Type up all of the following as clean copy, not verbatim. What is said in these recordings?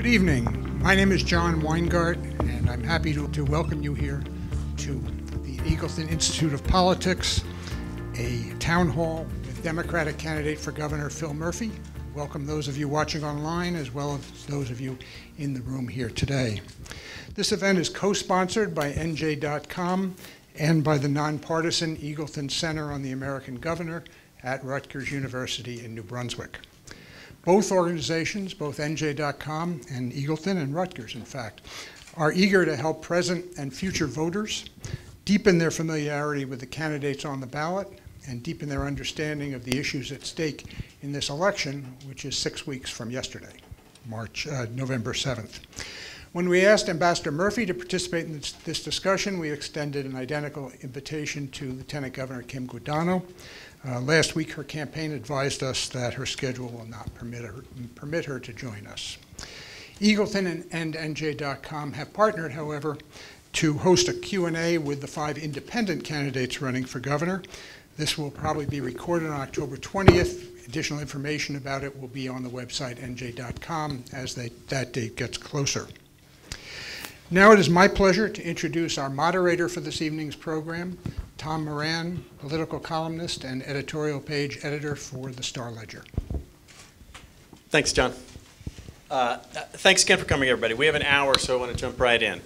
Good evening. My name is John Weingart, and I'm happy to welcome you here to the Eagleton Institute of Politics, a town hall with Democratic candidate for governor Phil Murphy. Welcome those of you watching online as well as those of you in the room here today. This event is co-sponsored by NJ.com and by the nonpartisan Eagleton Center on the American Governor at Rutgers University in New Brunswick. Both organizations, both NJ.com and Eagleton and Rutgers, in fact, are eager to help present and future voters deepen their familiarity with the candidates on the ballot and deepen their understanding of the issues at stake in this election, which is 6 weeks from yesterday, November 7th. When we asked Ambassador Murphy to participate in this discussion, we extended an identical invitation to Lieutenant Governor Kim Guadagno. Last week, her campaign advised us that her schedule will not permit her to join us. Eagleton and NJ.com have partnered, however, to host a Q&A with the 5 independent candidates running for governor. This will probably be recorded on October 20th. Additional information about it will be on the website NJ.com as that date gets closer. Now it is my pleasure to introduce our moderator for this evening's program, Tom Moran, political columnist and editorial page editor for the Star-Ledger. Thanks, John. Thanks again for coming, everybody. We have an hour, so I want to jump right in.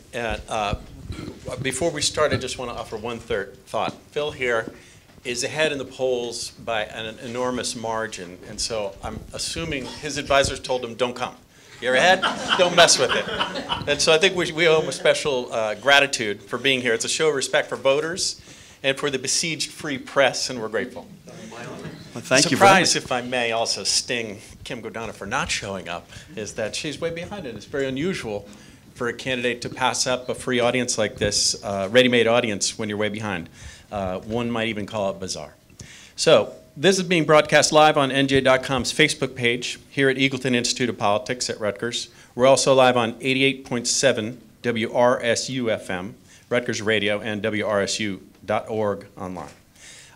Before we start, I just want to offer one thought. Phil here is ahead in the polls by an enormous margin, and so I'm assuming his advisors told him, don't come. You're ahead, don't mess with it. And so I think we owe him a special gratitude for being here. It's a show of respect for voters and for the besieged free press, and we're grateful. Well, thank you. Surprise, if I may also sting Kim Guadagno for not showing up, is that she's way behind it. It's very unusual for a candidate to pass up a free audience like this, ready-made audience, when you're way behind. One might even call it bizarre. So this is being broadcast live on NJ.com's Facebook page here at Eagleton Institute of Politics at Rutgers. We're also live on 88.7 WRSU FM, Rutgers Radio, and WRSU.org online.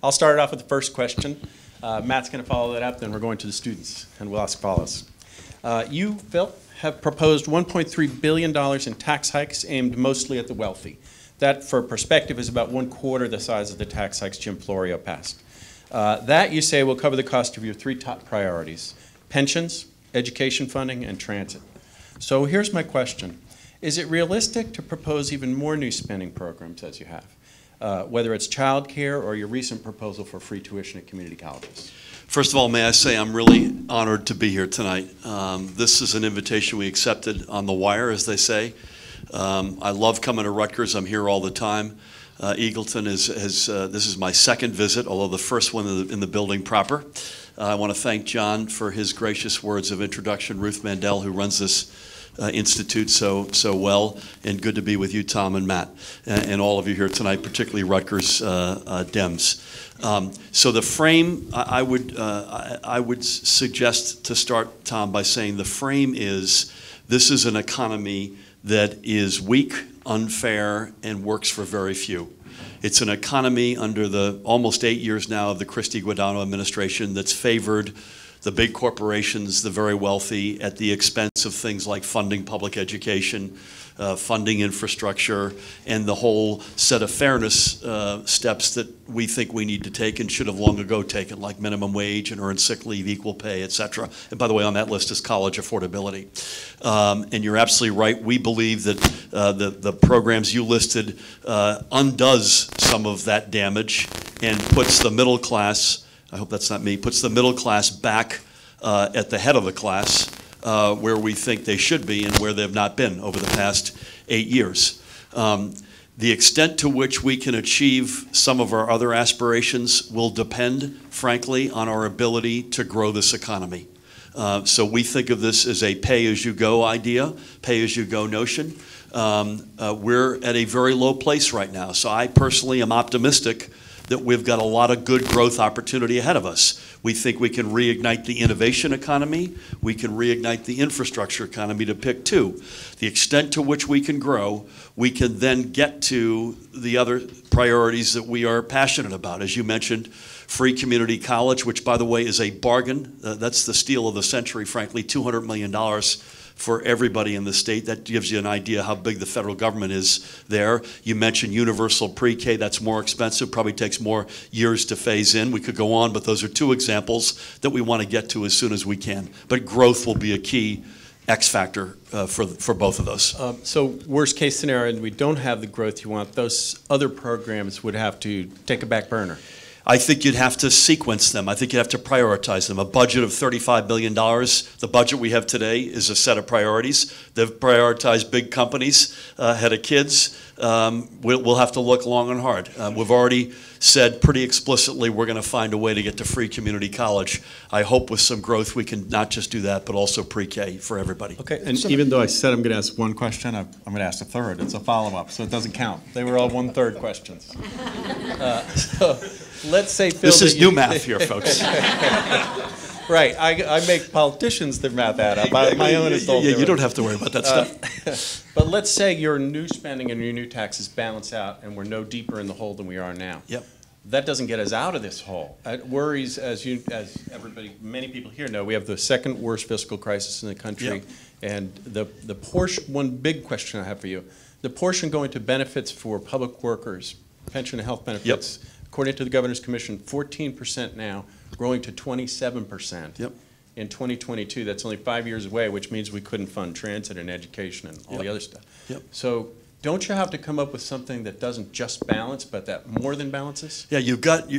I'll start it off with the first question. Matt's going to follow that up, then we're going to the students, and we'll ask follows. You, Phil, have proposed $1.3 billion in tax hikes aimed mostly at the wealthy. That, for perspective, is about 1/4 the size of the tax hikes Jim Florio passed. That, you say, will cover the cost of your 3 top priorities: pensions, education funding, and transit. So here's my question. Is it realistic to propose even more new spending programs as you have, whether it's child care or your recent proposal for free tuition at community colleges? First of all, may I say I'm really honored to be here tonight. This is an invitation we accepted on the wire, as they say. I love coming to Rutgers. I'm here all the time. Eagleton this is my second visit, although the first one in the building proper. I want to thank John for his gracious words of introduction, Ruth Mandel, who runs this institute so well, and good to be with you, Tom and Matt, and all of you here tonight, particularly Rutgers Dems. So the frame, I would suggest to start, Tom, by saying the frame is this is an economy that is weak, unfair, and works for very few. It's an economy under the almost 8 years now of the Christie-Guadagno administration that's favored the big corporations, the very wealthy, at the expense of things like funding public education, funding infrastructure, and the whole set of fairness steps that we think we need to take and should have long ago taken, like minimum wage and earned sick leave, equal pay, et cetera. And by the way, on that list is college affordability. And you're absolutely right. We believe that the programs you listed undoes some of that damage and puts the middle class, I hope that's not me, puts the middle class back at the head of the class where we think they should be and where they've not been over the past 8 years. The extent to which we can achieve some of our other aspirations will depend, frankly, on our ability to grow this economy. So we think of this as a pay-as-you-go idea, pay-as-you-go notion. We're at a very low place right now, so I personally am optimistic that we've got a lot of good growth opportunity ahead of us. We think we can reignite the innovation economy. We can reignite the infrastructure economy, to pick two. The extent to which we can grow, we can then get to the other priorities that we are passionate about. As you mentioned, free community college, which, by the way, is a bargain. That's the steal of the century, frankly, $200 million for everybody in the state. That gives you an idea how big the federal government is there. You mentioned universal pre-K. That's more expensive, probably takes more years to phase in. We could go on, but those are two examples that we want to get to as soon as we can. But growth will be a key X factor for both of those. So worst case scenario, we don't have the growth you want, those other programs would have to take a back burner. I think you'd have to sequence them. I think you'd have to prioritize them. A budget of $35 billion, the budget we have today is a set of priorities. They've prioritized big companies ahead of kids. We'll have to look long and hard. We've already said pretty explicitly we're going to find a way to get to free community college. I hope with some growth we can not just do that, but also pre-K for everybody. Okay, and even though I said I'm going to ask one question, I'm going to ask a third. It's a follow-up, so it doesn't count. They were all 1/3 questions. So let's say, Phil, this is new math here, folks. Right, I make politicians their math add up. My own is all Yeah, you don't have to worry about that stuff. But let's say your new spending and your new taxes balance out, and we're no deeper in the hole than we are now. Yep. That doesn't get us out of this hole. It worries, as everybody, many people here know, we have the second worst fiscal crisis in the country. Yep. And the portion, one big question I have for you, the portion going to benefits for public workers, pension and health benefits, according to the Governor's Commission, 14% now, growing to 27%. Yep. In 2022. That's only 5 years away, which means we couldn't fund transit and education and all the other stuff. Yep. So don't you have to come up with something that doesn't just balance, but that more than balances? Yeah, you've got,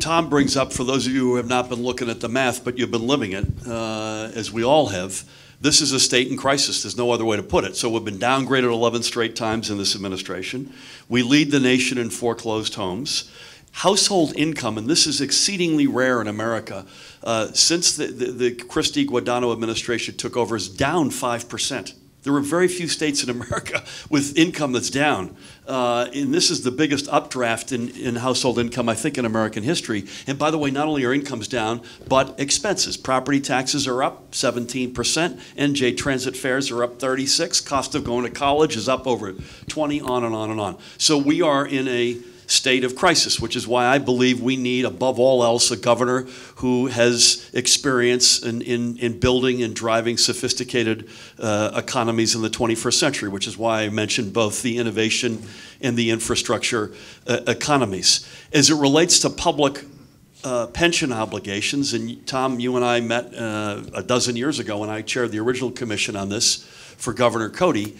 Tom brings up, for those of you who have not been looking at the math, but you've been living it, as we all have, this is a state in crisis. There's no other way to put it. So we've been downgraded 11 straight times in this administration. We lead the nation in foreclosed homes. Household income, and this is exceedingly rare in America, since the Christie Guadagno administration took over, is down 5%. There are very few states in America with income that's down. And this is the biggest updraft in household income, I think, in American history. And by the way, not only are incomes down, but expenses. Property taxes are up 17%. NJ transit fares are up 36%. Cost of going to college is up over 20%, on and on and on. So we are in a state of crisis, which is why I believe we need, above all else, a governor who has experience in building and driving sophisticated economies in the 21st century, which is why I mentioned both the innovation and the infrastructure economies. As it relates to public pension obligations, and Tom, you and I met a dozen years ago when I chaired the original commission on this for Governor Cody,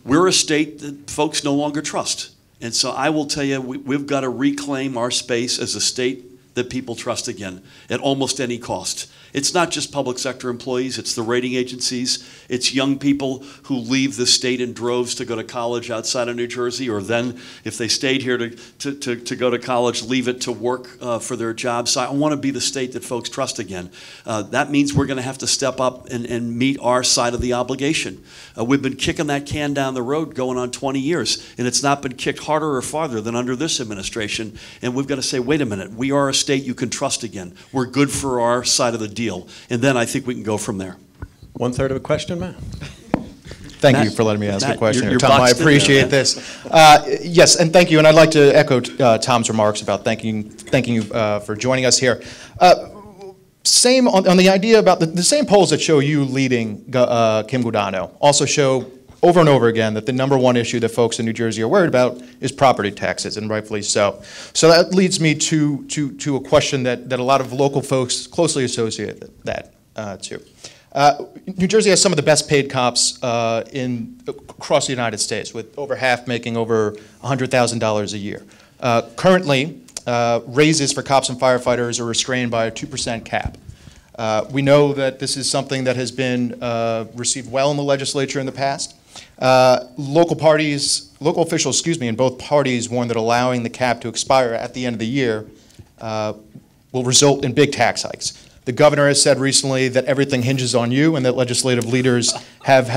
we're a state that folks no longer trust. And so I will tell you, we've got to reclaim our space as a state that people trust again at almost any cost. It's not just public sector employees, it's the rating agencies, it's young people who leave the state in droves to go to college outside of New Jersey, or then if they stayed here to go to college, leave it to work for their jobs. So I want to be the state that folks trust again. That means we're going to have to step up and meet our side of the obligation. We've been kicking that can down the road going on 20 years, and it's not been kicked harder or farther than under this administration. And we've got to say, wait a minute, we are a state you can trust again. We're good for our side of the deal. And then I think we can go from there. 1/3 of a question, Matt. Thank you for letting me ask a question, you're Tom. I appreciate this. Yes, and thank you. And I'd like to echo Tom's remarks about thanking you for joining us here. Same on the idea about the same polls that show you leading Kim Guadagno also show over and over again that the #1 issue that folks in New Jersey are worried about is property taxes, and rightfully so. So that leads me to a question that a lot of local folks closely associate that to. New Jersey has some of the best paid cops across the United States, with over half making over $100,000 a year. Currently, raises for cops and firefighters are restrained by a 2% cap. We know that this is something that has been received well in the legislature in the past. Local officials, in both parties warn that allowing the cap to expire at the end of the year will result in big tax hikes. The governor has said recently that everything hinges on you, and that legislative leaders have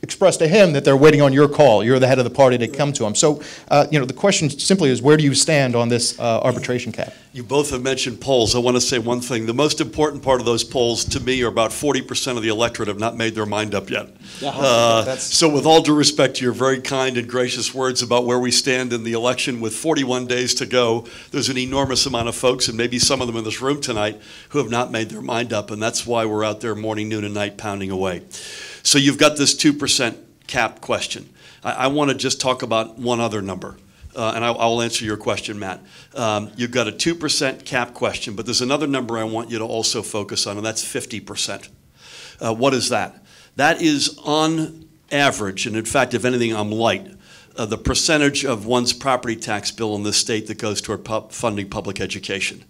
expressed to him that they're waiting on your call. You're the head of the party to come to him. So, the question simply is, where do you stand on this arbitration cap? You both have mentioned polls. I want to say one thing. The most important part of those polls, to me, are about 40% of the electorate have not made their mind up yet. So with all due respect to your very kind and gracious words about where we stand in the election, with 41 days to go, there's an enormous amount of folks, and maybe some of them in this room tonight, who have not made their mind up, and that's why we're out there morning, noon, and night pounding away. So you've got this 2% cap question. I want to just talk about one other number. And I'll answer your question, Matt. You've got a 2% cap question, but there's another number I want you to also focus on, and that's 50%. What is that? That is on average, and in fact, if anything, I'm light, the percentage of one's property tax bill in this state that goes toward funding public education.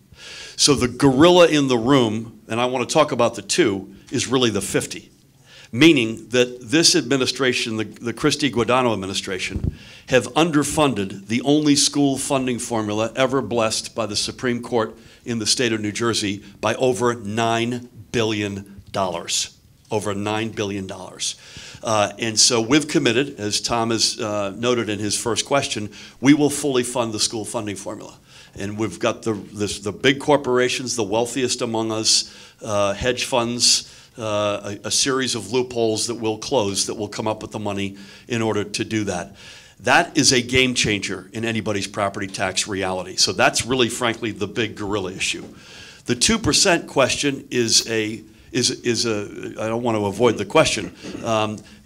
So the gorilla in the room, and I want to talk about the 2, is really the 50. Meaning that this administration, the Christie Guadagno administration, have underfunded the only school funding formula ever blessed by the Supreme Court in the state of New Jersey by over $9 billion. Over $9 billion. And so we've committed, as Tom has noted in his first question, we will fully fund the school funding formula. And we've got the big corporations, the wealthiest among us, hedge funds, a series of loopholes that will close, that will come up with the money in order to do that. That is a game changer in anybody's property tax reality. So that's really, frankly, the big gorilla issue. The 2% question is I don't want to avoid the question.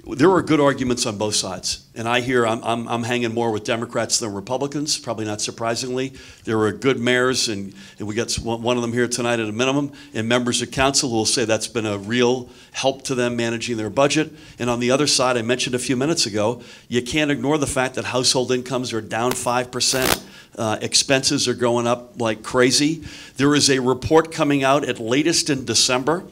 There are good arguments on both sides. And I hear I'm hanging more with Democrats than Republicans, probably not surprisingly. There are good mayors, and we got one of them here tonight at a minimum, and members of council who will say that's been a real help to them managing their budget. And on the other side, I mentioned a few minutes ago, you can't ignore the fact that household incomes are down 5%. Expenses are going up like crazy. There is a report coming out at latest in December.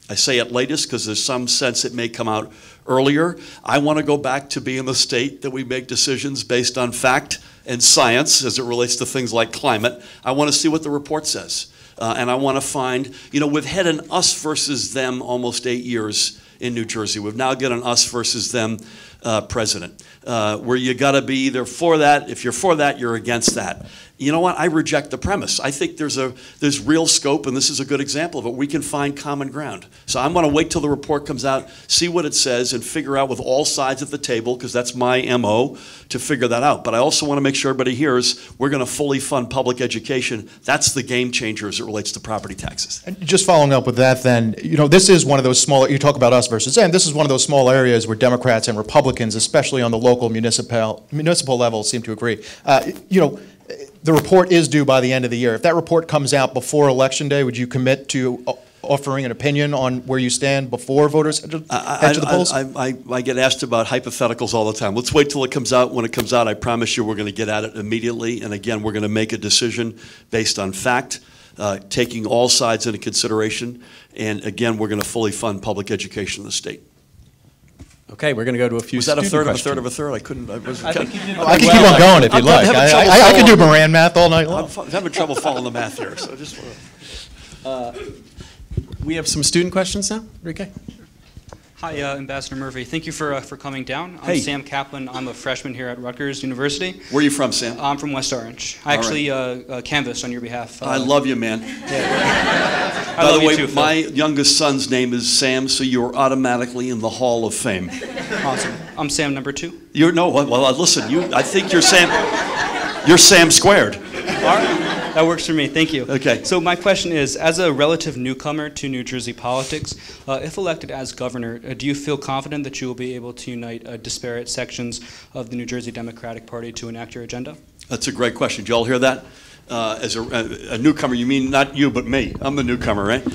I say at latest because there's some sense it may come out earlier. I want to go back to being the state that we make decisions based on fact and science as it relates to things like climate. I want to see what the report says. And I want to find, we've had an us versus them almost 8 years in New Jersey. We've now got an us versus them president, where you got to be either for that. If you're for that, you're against that. You know what? I reject the premise. I think there's real scope, and this is a good example of it. We can find common ground. So I'm going to wait till the report comes out, see what it says, and figure out with all sides at the table, because that's my MO, to figure that out. But I also want to make sure everybody hears we're going to fully fund public education. That's the game changer as it relates to property taxes. And just following up with that then, this is one of those smaller, you talk about us versus them, this is one of those small areas where Democrats and Republicans, especially on the local municipal level, seem to agree. The report is due by the end of the year. If that report comes out before Election Day, would you commit to offering an opinion on where you stand before voters head to the polls? I get asked about hypotheticals all the time. Let's wait till it comes out. When it comes out, I promise you we're going to get at it immediately. And again, we're going to make a decision based on fact, taking all sides into consideration. And again, we're going to fully fund public education in the state. Okay, we're going to go to a few. Was that a third questions. of a third? I couldn't. I think you did I can keep on going if you'd like. I can do Moran math all night long. I'm having trouble following the math here, so just. We have some student questions now, Enrique. Hi, Ambassador Murphy. Thank you for coming down. I'm Sam KAPLAN. I'm a freshman here at Rutgers University. Where are you from, Sam? I'm from West Orange. I actually canvassed on your behalf. I love you, man. Yeah. By the way, too, my youngest son's name is Sam, so you're automatically in the Hall of Fame. Awesome. I'm Sam number 2. Listen, I think you're Sam. You're Sam squared. All right. That works for me. Thank you. Okay. So my question is, as a relative newcomer to New Jersey politics, if elected as governor, do you feel confident that you will be able to unite disparate sections of the New Jersey Democratic Party to enact your agenda? That's a great question. Did you all hear that? As a newcomer, you mean not you, but me. I'm the newcomer, right?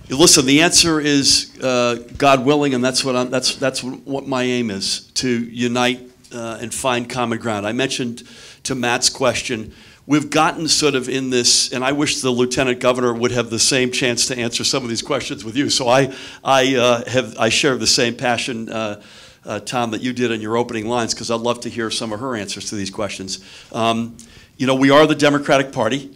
Listen, the answer is God willing, and that's what my aim is, to unite and find common ground. I mentioned to Matt's question, we've gotten sort of in this, and I wish the lieutenant governor would have the same chance to answer some of these questions with you. So I share the same passion, Tom, that you did in your opening lines, because I'd love to hear some of her answers to these questions. We are the Democratic Party.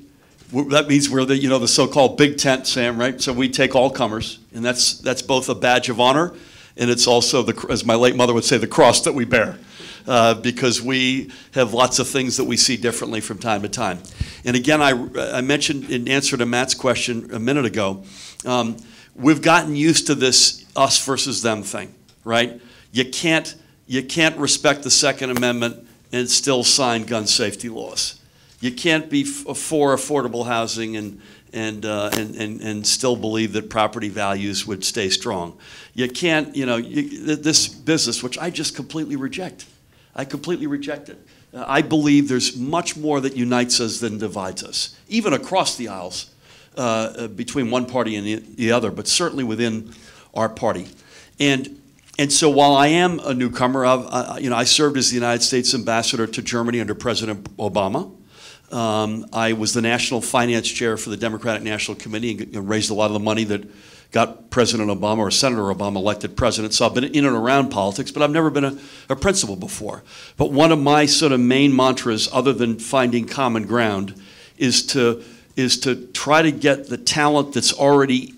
That means we're the so-called big tent, Sam, right? So we take all comers, and that's both a badge of honor and it's also, as my late mother would say, the cross that we bear. Because we have lots of things that we see differently from time to time. And again, I mentioned in answer to Matt's question a minute ago, we've gotten used to this us versus them thing, right? You can't respect the Second Amendment and still sign gun safety laws. You can't be for affordable housing and still believe that property values would stay strong. You can't, this business, which I just completely reject. I completely reject it. I believe there's much more that unites us than divides us, even across the aisles between one party and the other, but certainly within our party. And so while I am a newcomer, I served as the United States ambassador to Germany under President Obama. I was the national finance chair for the Democratic National Committee and raised a lot of the money that got President Obama or Senator Obama elected president. So I've been in and around politics, but I've never been a principal before. But one of my sort of main mantras, other than finding common ground, is to try to get the talent that's already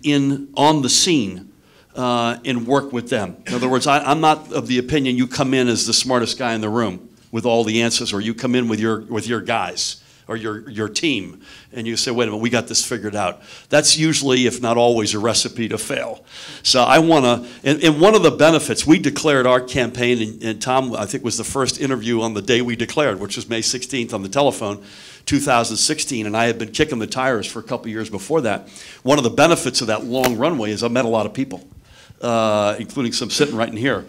on the scene and work with them. In other words, I'm not of the opinion you come in as the smartest guy in the room with all the answers, or you come in with your guys or your team, and you say, wait a minute, we got this figured out. That's usually, if not always, a recipe to fail. So I want to, and one of the benefits, we declared our campaign, and Tom, I think, was the first interview on the day we declared, which was May 16th on the telephone, 2016, and I had been kicking the tires for a couple years before that. One of the benefits of that long runway is I met a lot of people, including some sitting right in here.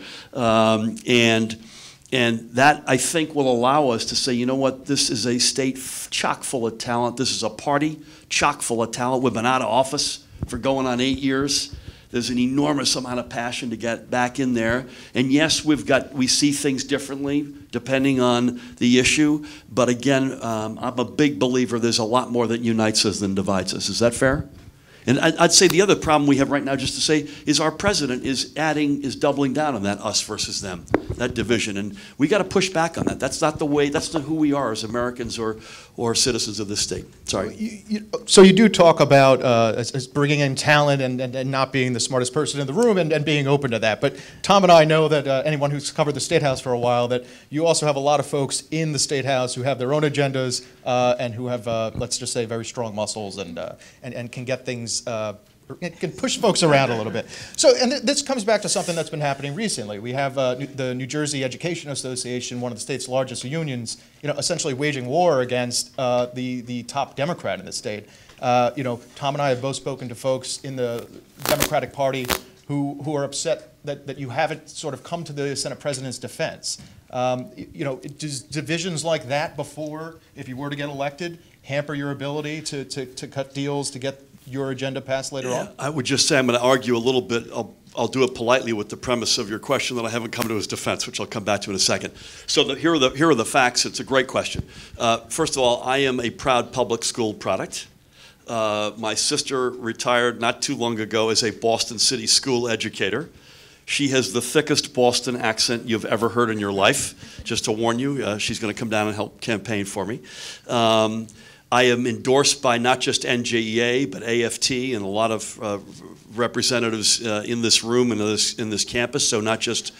And that, I think, will allow us to say, you know what, this is a state chock full of talent. This is a party chock full of talent. We've been out of office for going on 8 years. There's an enormous amount of passion to get back in there. And yes, we see things differently depending on the issue. But again, I'm a big believer there's a lot more that unites us than divides us. Is that fair? And I'd say the other problem we have right now, just to say, is our president is doubling down on that us versus them, that division. And we got to push back on that. That's not the way, that's not who we are as Americans or citizens of this state. Sorry. So you do talk about as bringing in talent and not being the smartest person in the room and being open to that. But Tom and I know that anyone who's covered the State House for a while, that you also have a lot of folks in the State House who have their own agendas and who have, let's just say, very strong muscles and can get things, it can push folks around a little bit. So, and this comes back to something that's been happening recently. We have the New Jersey Education Association, one of the state's largest unions, essentially waging war against the top Democrat in the state. Tom and I have both spoken to folks in the Democratic Party who are upset that you haven't sort of come to the Senate President's defense. Does divisions like that before, if you were to get elected, hamper your ability to cut deals to get your agenda passed later on? I would just say I'm going to argue a little bit. I'll do it politely with the premise of your question that I haven't come to his defense, which I'll come back to in a second. So here are the facts. It's a great question. First of all, I am a proud public school product. My sister retired not too long ago as a Boston City school educator. She has the thickest Boston accent you've ever heard in your life. Just to warn you, she's going to come down and help campaign for me. I am endorsed by not just NJEA, but AFT and a lot of representatives in this room and in this campus, so not just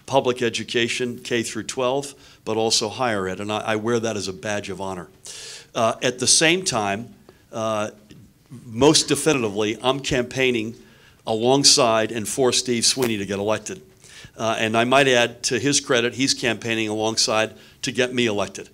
public education, K through 12, but also higher ed, and I wear that as a badge of honor. At the same time, most definitively, I'm campaigning alongside and for Steve Sweeney to get elected. And I might add, to his credit, he's campaigning alongside to get me elected.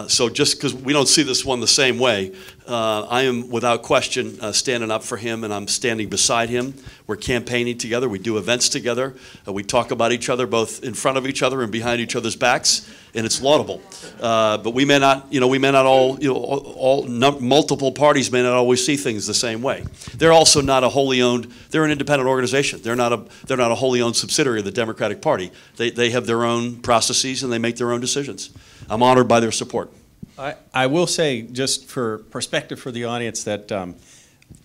So just because we don't see this one the same way, I am without question standing up for him, and I'm standing beside him. We're campaigning together. We do events together. We talk about each other both in front of each other and behind each other's backs, and it's laudable. But we may not, multiple parties may not always see things the same way. They're also not a wholly owned. They're an independent organization. They're not a wholly owned subsidiary of the Democratic Party. They have their own processes and they make their own decisions. I'm honored by their support. I will say, just for perspective for the audience, that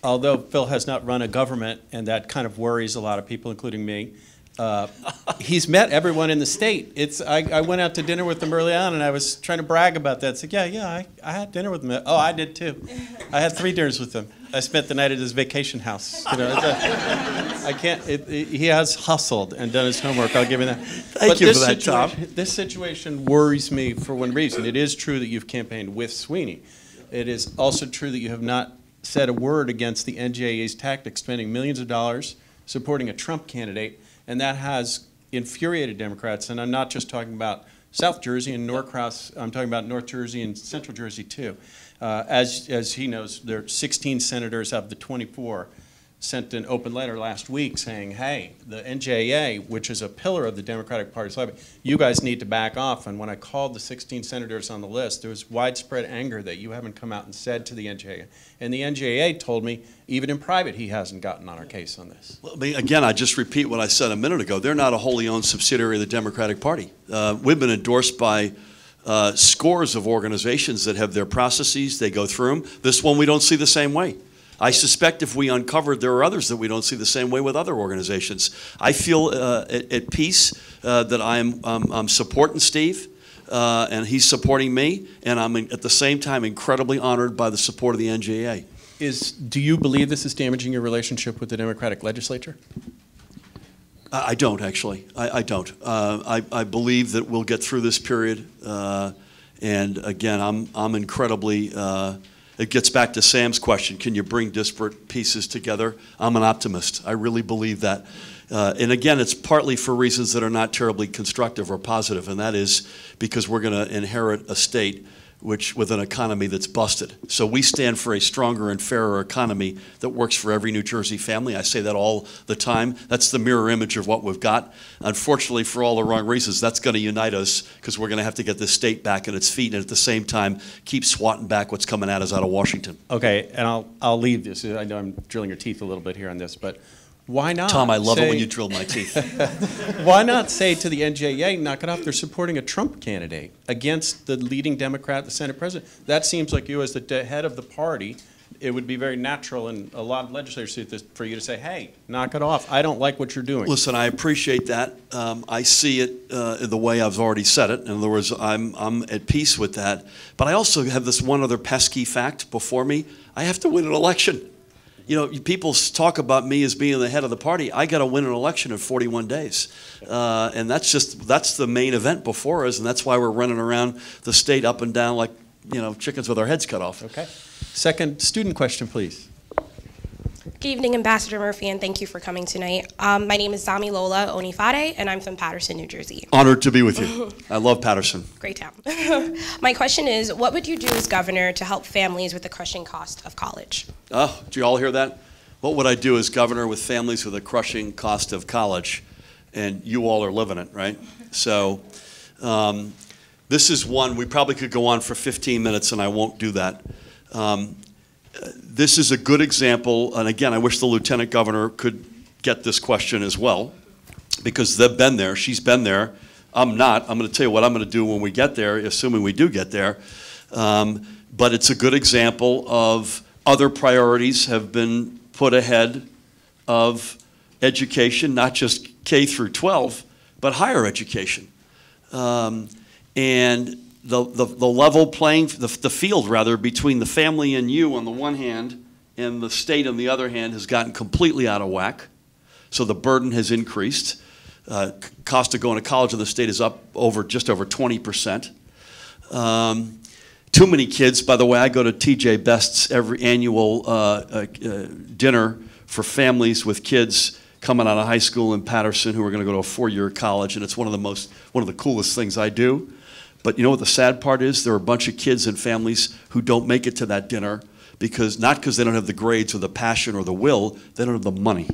although Phil has not run a government, and that kind of worries a lot of people, including me, he's met everyone in the state. I went out to dinner with him early on, and I was trying to brag about that. I said, I had dinner with him. Oh, I did too. I had 3 dinners with him. I spent the night at his vacation house. You know, I can't. He has hustled and done his homework. I'll give him that. Thank you for that, Tom. This situation worries me for one reason. It is true that you've campaigned with Sweeney. It is also true that you have not said a word against the NJA's tactics, spending millions of dollars supporting a Trump candidate, and that has infuriated Democrats. And I'm not just talking about South Jersey and Norcross. I'm talking about North Jersey and Central Jersey too. As he knows, there are 16 senators of the 24 sent an open letter last week saying, hey, the NJA, which is a pillar of the Democratic Party's lobby, you guys need to back off. And when I called the 16 senators on the list, there was widespread anger that you haven't come out and said to the NJA. And the NJA told me, even in private, he hasn't gotten on our case on this. Well, again, I just repeat what I said a minute ago. They're not a wholly owned subsidiary of the Democratic Party. We've been endorsed by scores of organizations that have their processes. They go through them. This one we don't see the same way. I suspect if we uncovered, there are others that we don't see the same way with other organizations. I feel at peace that I'm supporting Steve, and he's supporting me, and I'm at the same time incredibly honored by the support of the NJA. Do you believe this is damaging your relationship with the Democratic legislature? I don't, actually. I don't. I believe that we'll get through this period, and again, I'm incredibly. It gets back to Sam's question, can you bring disparate pieces together? I'm an optimist. I really believe that. And again, it's partly for reasons that are not terribly constructive or positive, and that is because we're going to inherit a state with an economy that's busted. So we stand for a stronger and fairer economy that works for every New Jersey family. I say that all the time. That's the mirror image of what we've got. Unfortunately, for all the wrong reasons, that's going to unite us because we're going to have to get this state back on its feet and at the same time keep swatting back what's coming at us out of Washington. Okay, and I'll leave this. I know I'm drilling your teeth a little bit here on this, but why not? Tom, I love it when you drill my teeth. Why not say to the NJA, knock it off, they're supporting a Trump candidate against the leading Democrat, the Senate president. That seems like you as the head of the party, it would be very natural and a lot of legislators for you to say, hey, knock it off. I don't like what you're doing. Listen, I appreciate that. I see it the way I've already said it. In other words, I'm at peace with that. But I also have this one other pesky fact before me. I have to win an election. You know, people talk about me as being the head of the party. I got to win an election in 41 days. And that's the main event before us, and that's why we're running around the state up and down like, you know, chickens with our heads cut off. Okay. Second student question, please. Good evening, Ambassador Murphy, and thank you for coming tonight. My name is Damilola Onifade, and I'm from Paterson, New Jersey. Honored to be with you. I love Paterson. Great town. My question is, what would you do as governor to help families with the crushing cost of college? Oh, do you all hear that? What would I do as governor with families with a crushing cost of college? And you all are living it, right? So this is one, we probably could go on for 15 minutes, and I won't do that. This is a good example, and again, I wish the lieutenant governor could get this question as well, because they've been there, she's been there. I'm not. I'm going to tell you what I'm going to do when we get there, assuming we do get there. But it's a good example of other priorities have been put ahead of education, not just K through 12, but higher education. And the level playing, the field rather, between the family and you on the one hand and the state on the other hand has gotten completely out of whack. So the burden has increased. Cost of going to college in the state is up just over 20%. Too many kids, by the way, I go to TJ Best's every annual dinner for families with kids coming out of high school in Paterson who are going to go to a 4-year college, and it's one of the coolest things I do. But you know what the sad part is? There are a bunch of kids and families who don't make it to that dinner not because they don't have the grades or the passion or the will, they don't have the money.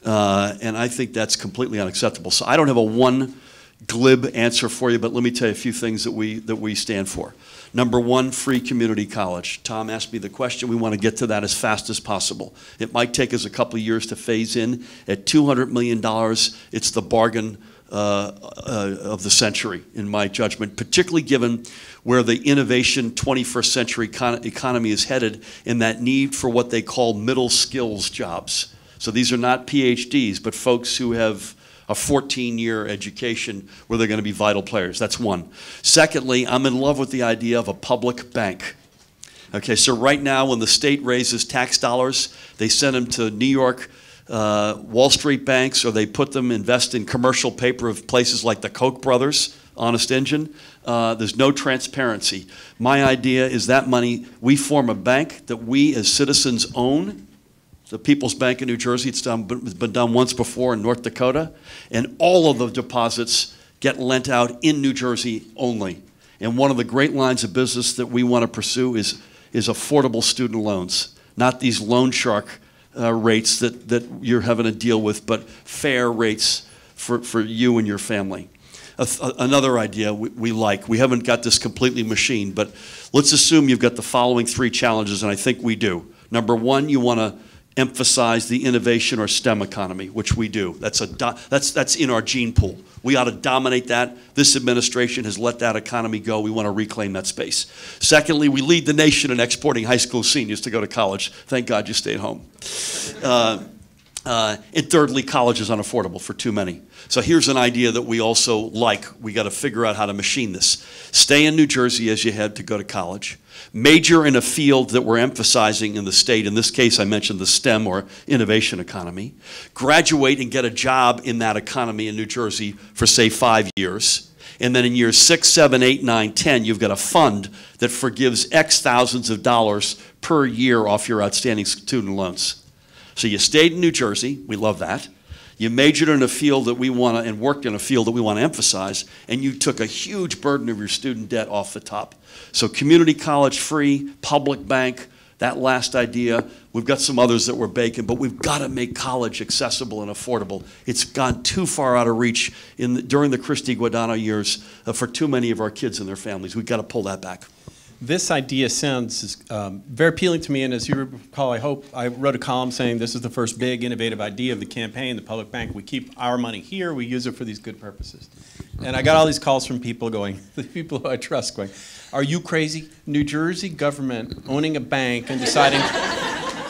And I think that's completely unacceptable. So I don't have a one glib answer for you, but let me tell you a few things that we stand for. Number one, free community college. Tom asked me the question. We want to get to that as fast as possible. It might take us a couple of years to phase in. At $200 million, it's the bargain of the century, in my judgment, particularly given where the innovation 21st century economy is headed and that need for what they call middle skills jobs. So these are not PhDs, but folks who have a 14-year education where they're going to be vital players. That's one. Secondly, I'm in love with the idea of a public bank. Okay, so right now when the state raises tax dollars, they send them to New York Wall Street banks, or they put them, invest in commercial paper of places like the Koch brothers, Honest Engine. There's no transparency. My idea is that money, we form a bank that we as citizens own, the People's Bank of New Jersey. It's been done once before in North Dakota, and all of the deposits get lent out in New Jersey only. And one of the great lines of business that we want to pursue is affordable student loans, not these loan shark rates that you're having to deal with, but fair rates for you and your family. Another idea we haven't got this completely machined, but let's assume you've got the following 3 challenges, and I think we do. Number 1, you want to emphasize the innovation or STEM economy, which we do. That's in our gene pool. We ought to dominate that. This administration has let that economy go. We want to reclaim that space. Secondly, we lead the nation in exporting high school seniors to go to college. Thank God you stayed home. And thirdly, college is unaffordable for too many. So here's an idea that we also like. We got to figure out how to machine this. Stay in New Jersey as you head to go to college. Major in a field that we're emphasizing in the state. In this case, I mentioned the STEM or innovation economy. Graduate and get a job in that economy in New Jersey for, say, 5 years. And then in years 6, 7, 8, 9, 10, you've got a fund that forgives X thousands of dollars per year off your outstanding student loans. So you stayed in New Jersey. We love that. You majored in a field that we want to, and worked in a field that we want to emphasize, and you took a huge burden of your student debt off the top. So community college free, public bank, that last idea. We've got some others that we're baking, but we've got to make college accessible and affordable. It's gone too far out of reach during the Christie Guadagno years for too many of our kids and their families. We've got to pull that back. This idea sounds very appealing to me, and as you recall, I hope I wrote a column saying this is the first big innovative idea of the campaign, the public bank. We keep our money here, we use it for these good purposes. And I got all these calls from people going, the people who I trust going, are you crazy? New Jersey government owning a bank and deciding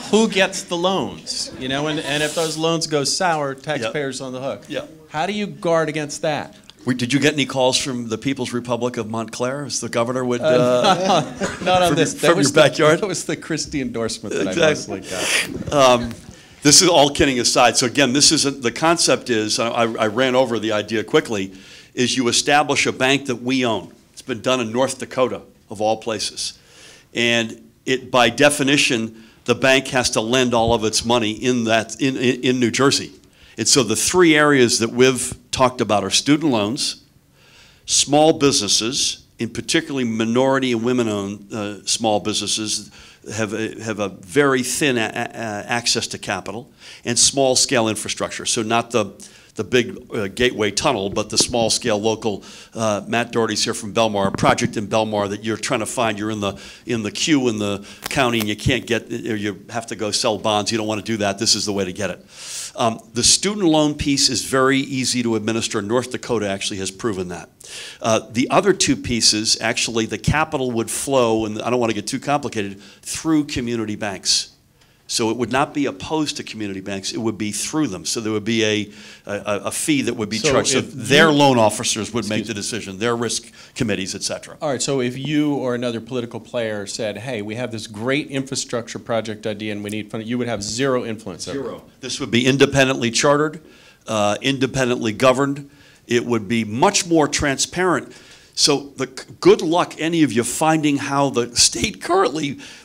who gets the loans, you know, and if those loans go sour, taxpayers on the hook. Yep. How do you guard against that? Did you get any calls from the People's Republic of Montclair, as the governor would? Not on this. From your backyard? That was the Christie endorsement that Exactly. I mostly got. This is all kidding aside. So again, this isn't, the concept is, I ran over the idea quickly, is you establish a bank that we own. It's been done in North Dakota, of all places. And it, by definition, the bank has to lend all of its money in New Jersey. And so the 3 areas that we've talked about are student loans, small businesses, in particularly minority and women-owned small businesses have a very thin access to capital, and small-scale infrastructure. So not the big gateway tunnel, but the small-scale local. Matt Doherty's here from Belmar, a project in Belmar that you're trying to find. You're in the queue in the county, and you can't get, or you have to go sell bonds. You don't want to do that. This is the way to get it. The student loan piece is very easy to administer. North Dakota actually has proven that. The other 2 pieces, actually, the capital would flow, and I don't want to get too complicated, through community banks. So it would not be opposed to community banks. It would be through them. So there would be a fee that would be charged. So their loan officers would make the decision, their risk committees, et cetera. All right, so if you or another political player said, hey, we have this great infrastructure project idea and we need funding, you would have 0 influence over it. 0. This would be independently chartered, independently governed. It would be much more transparent. So good luck, any of you, finding how the state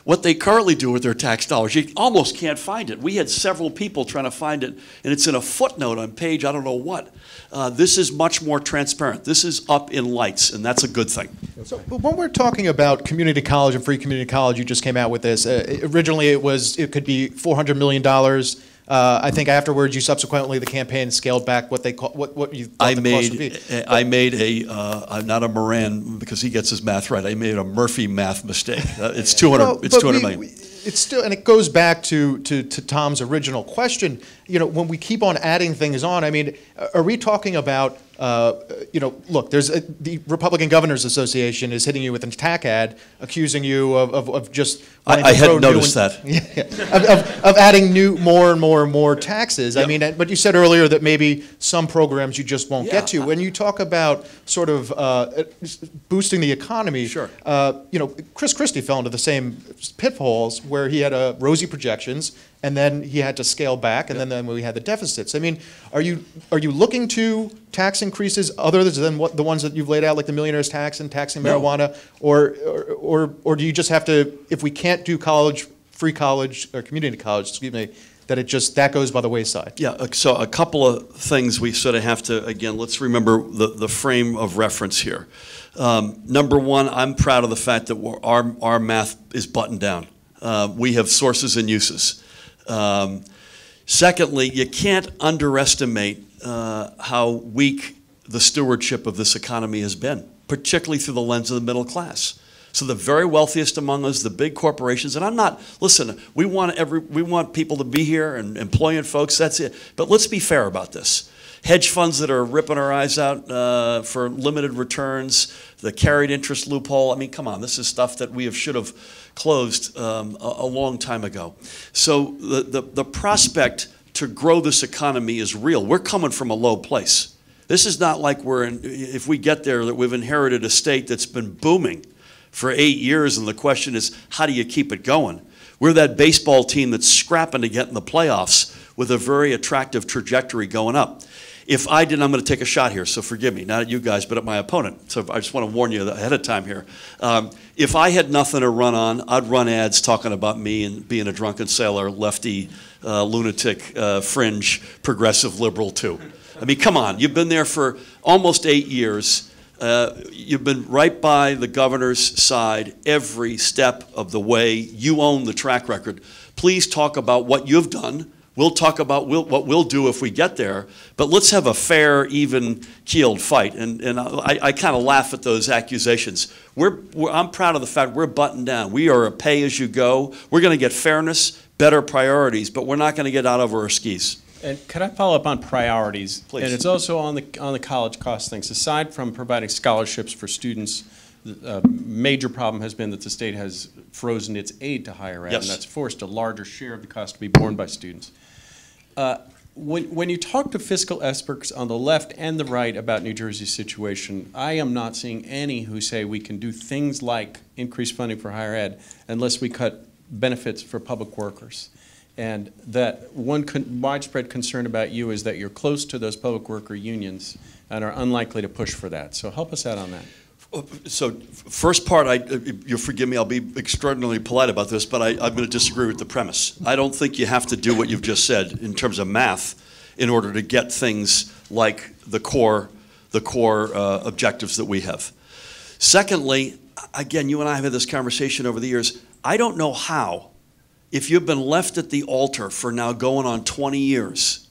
what they currently do with their tax dollars. You almost can't find it. We had several people trying to find it, and it's in a footnote on page I don't know what. This is much more transparent. This is up in lights, and that's a good thing. So when we're talking about community college and free community college, you just came out with this. Originally, it could be $400 million. I think afterwards, you subsequently, the campaign scaled back what they call what you thought the cost would be. I made I'm not a Moran because he gets his math right. I made a Murphy math mistake. It's 200. Well, it's 200 million. It's still, and it goes back to Tom's original question. You know, when we keep on adding things on, I mean, are we talking about look, the Republican Governors Association is hitting you with an attack ad, accusing you of just. I hadn't noticed that. of adding more and more taxes. Yep. I mean, but you said earlier that maybe some programs you just won't get to. When you talk about sort of boosting the economy, sure. Chris Christie fell into the same pitfalls where he had rosy projections, and then he had to scale back, and then we had the deficits. I mean, are you looking to tax increases other than the ones that you've laid out, like the millionaire's tax and taxing marijuana, or do you just have to, if we can't do free college or community college, excuse me, that goes by the wayside? Yeah, so a couple of things we sort of have to, again, let's remember the frame of reference here. Number one, I'm proud of the fact that our math is buttoned down. We have sources and uses. Secondly, you can't underestimate how weak the stewardship of this economy has been, particularly through the lens of the middle class. So the very wealthiest among us, the big corporations, and I'm not, listen, we want people to be here and employing folks, that's it. But let's be fair about this. Hedge funds that are ripping our eyes out for limited returns, the carried interest loophole, I mean, come on, this is stuff that should have closed a long time ago. So the prospect to grow this economy is real. We're coming from a low place. This is not like if we get there, that we've inherited a state that's been booming for 8 years, and the question is, how do you keep it going? We're that baseball team that's scrapping to get in the playoffs with a very attractive trajectory going up. If I didn't, I'm going to take a shot here, so forgive me, not at you guys, but at my opponent. So I just want to warn you ahead of time here. If I had nothing to run on, I'd run ads talking about me and being a drunken sailor, lefty, lunatic, fringe, progressive liberal too. I mean, come on, you've been there for almost 8 years. You've been right by the governor's side every step of the way. You own the track record. Please talk about what you've done. We'll talk about what we'll do if we get there, but let's have a fair, even-keeled fight. And I kind of laugh at those accusations. I'm proud of the fact we're buttoned down. We are a pay-as-you-go. We're going to get fairness, better priorities, but we're not going to get out over our skis. And could I follow up on priorities? Please. And it's also on the college cost things. Aside from providing scholarships for students, a major problem has been that the state has frozen its aid to higher ed, Yes. and that's forced a larger share of the cost to be borne by students. When you talk to fiscal experts on the left and the right about New Jersey's situation, I am not seeing any who say we can do things like increase funding for higher ed unless we cut benefits for public workers. And that one widespread concern about you is that you're close to those public worker unions and are unlikely to push for that. So help us out on that. So first part, you'll forgive me, I'll be extraordinarily polite about this, but I'm going to disagree with the premise. I don't think you have to do what you've just said in terms of math in order to get things like the core objectives that we have. Secondly, again, you and I have had this conversation over the years. I don't know how, if you've been left at the altar for now going on 20 years,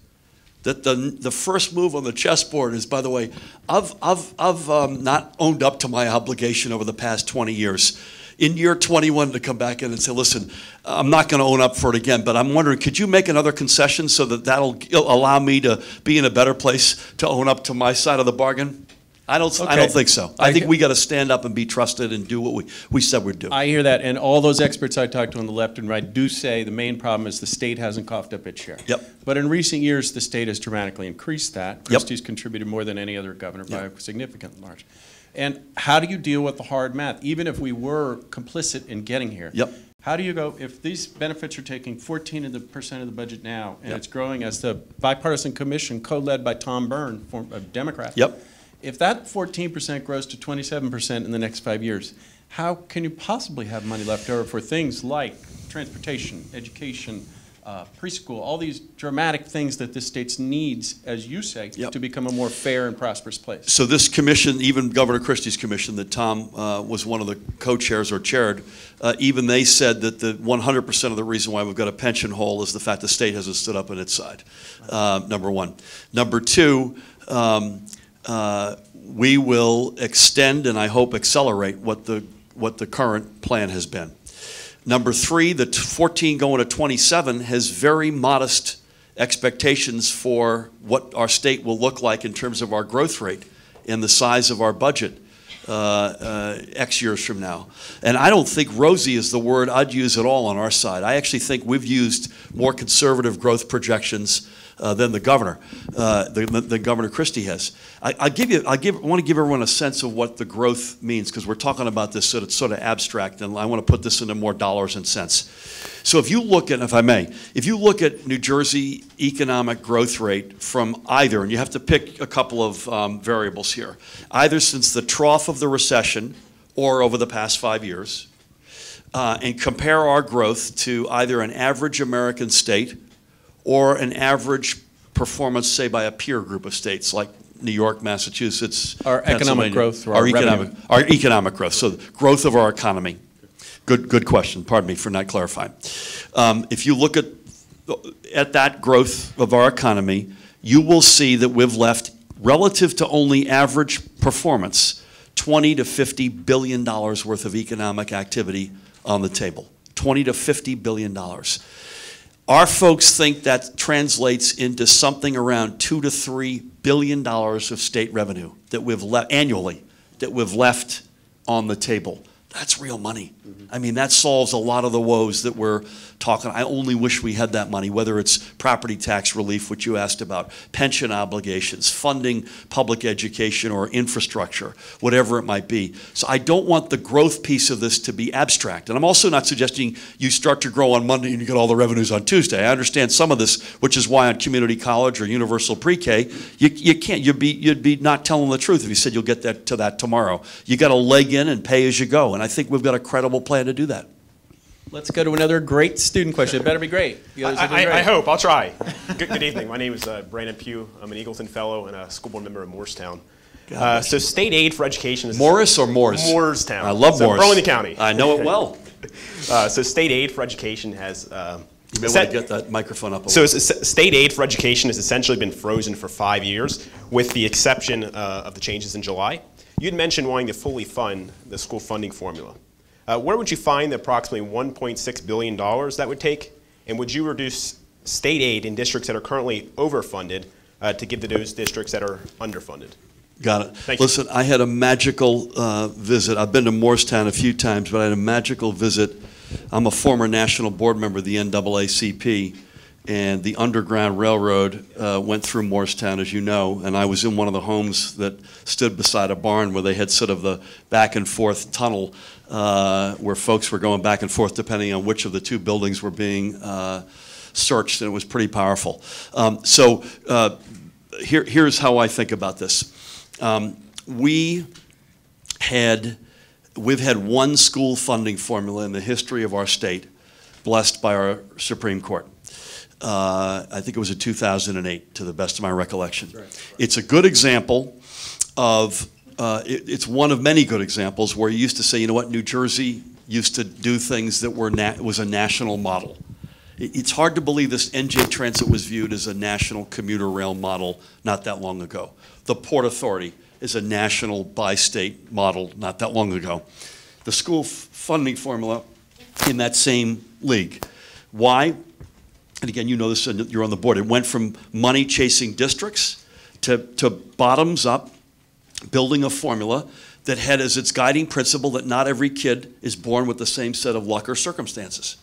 that the first move on the chessboard is, by the way, I've not owned up to my obligation over the past 20 years. In year 21 to come back in and say, listen, I'm not going to own up for it again, but I'm wondering, could you make another concession so that that'll allow me to be in a better place to own up to my side of the bargain? I don't think so. I think we got to stand up and be trusted and do what we said we'd do. I hear that, and all those experts I talked to on the left and right do say the main problem is the state hasn't coughed up its share. Yep. But in recent years, the state has dramatically increased that. Christie's contributed more than any other governor by a significant margin. And how do you deal with the hard math, even if we were complicit in getting here? Yep. How do you go, if these benefits are taking 14% of the budget now, and it's growing as the bipartisan commission co-led by Tom Byrne, a Democrat. Yep. If that 14% grows to 27% in the next 5 years, how can you possibly have money left over for things like transportation, education, preschool, all these dramatic things that this state needs, as you say, to become a more fair and prosperous place? So this commission, even Governor Christie's commission that Tom was one of the co-chairs or chaired, even they said that the 100% of the reason why we've got a pension hole is the fact the state hasn't stood up on its side, number one. Number two, we will extend and I hope accelerate what the current plan has been. Number three, the 14 going to 27 has very modest expectations for what our state will look like in terms of our growth rate and the size of our budget X years from now. And I don't think rosy is the word I'd use at all on our side. I actually think we've used more conservative growth projections than the governor, than Governor Christie has. I want to give everyone a sense of what the growth means, because we're talking about this so it's sort of abstract, and I want to put this into more dollars and cents. So if you look at, if I may, if you look at New Jersey economic growth rate from either, and you have to pick a couple of variables here, either since the trough of the recession or over the past 5 years, and compare our growth to either an average American state or an average performance, say, by a peer group of states like New York, Massachusetts, Our economic growth, or our revenue. economic growth, so the growth of our economy. Good question. Pardon me for not clarifying. If you look at that growth of our economy, you will see that we've left, relative to only average performance, $20 to $50 billion worth of economic activity on the table. $20 to $50 billion. Our folks think that translates into something around $2 to $3 billion of state revenue that we've left annually, that we've left on the table. That's real money. I mean, that solves a lot of the woes that we're talking. I only wish we had that money, whether it's property tax relief, which you asked about, pension obligations, funding public education or infrastructure, whatever it might be. So I don't want the growth piece of this to be abstract. And I'm also not suggesting you start to grow on Monday and you get all the revenues on Tuesday. I understand some of this, which is why on community college or universal pre-K, you can't, you'd be not telling the truth if you said you'll get to that tomorrow. You got to leg in and pay as you go. And I think we've got a credible plan to do that. Let's go to another great student question. It better be great. You guys are doing great. I hope. I'll try. Good evening. My name is Brandon PUGH. I'm an Eagleton Fellow and a school board member of Morristown. So state aid for education is... Morris or Morris? Morristown. I love Morris. Burlington County. I know it well. So state aid for education has... You may want to get that microphone up a So little. state aid for education has essentially been frozen for 5 years, with the exception of the changes in July. You'd mentioned wanting to fully fund the school funding formula. Where would you find the approximately $1.6 billion that would take? And would you reduce state aid in districts that are currently overfunded to give to those districts that are underfunded? Got it. Thank you. Listen, I had a magical visit. I've been to Morristown a few times, but I had a magical visit. I'm a former national board member of the NAACP, and the Underground Railroad went through Morristown, as you know, and I was in one of the homes that stood beside a barn where they had sort of the back and forth tunnel where folks were going back and forth depending on which of the two buildings were being searched, and it was pretty powerful. Here's how I think about this. We've had one school funding formula in the history of our state, blessed by our Supreme Court. I think it was in 2008, to the best of my recollection. Right. It's a good example of, it's one of many good examples where you used to say, you know what, New Jersey used to do things that was a national model. It's hard to believe this NJ Transit was viewed as a national commuter rail model not that long ago. The Port Authority is a national bi-state model not that long ago. The school funding formula in that same league. Why? And again, you know this, and you're on the board. It went from money-chasing districts to bottoms-up, building a formula that had as its guiding principle that not every kid is born with the same set of luck or circumstances.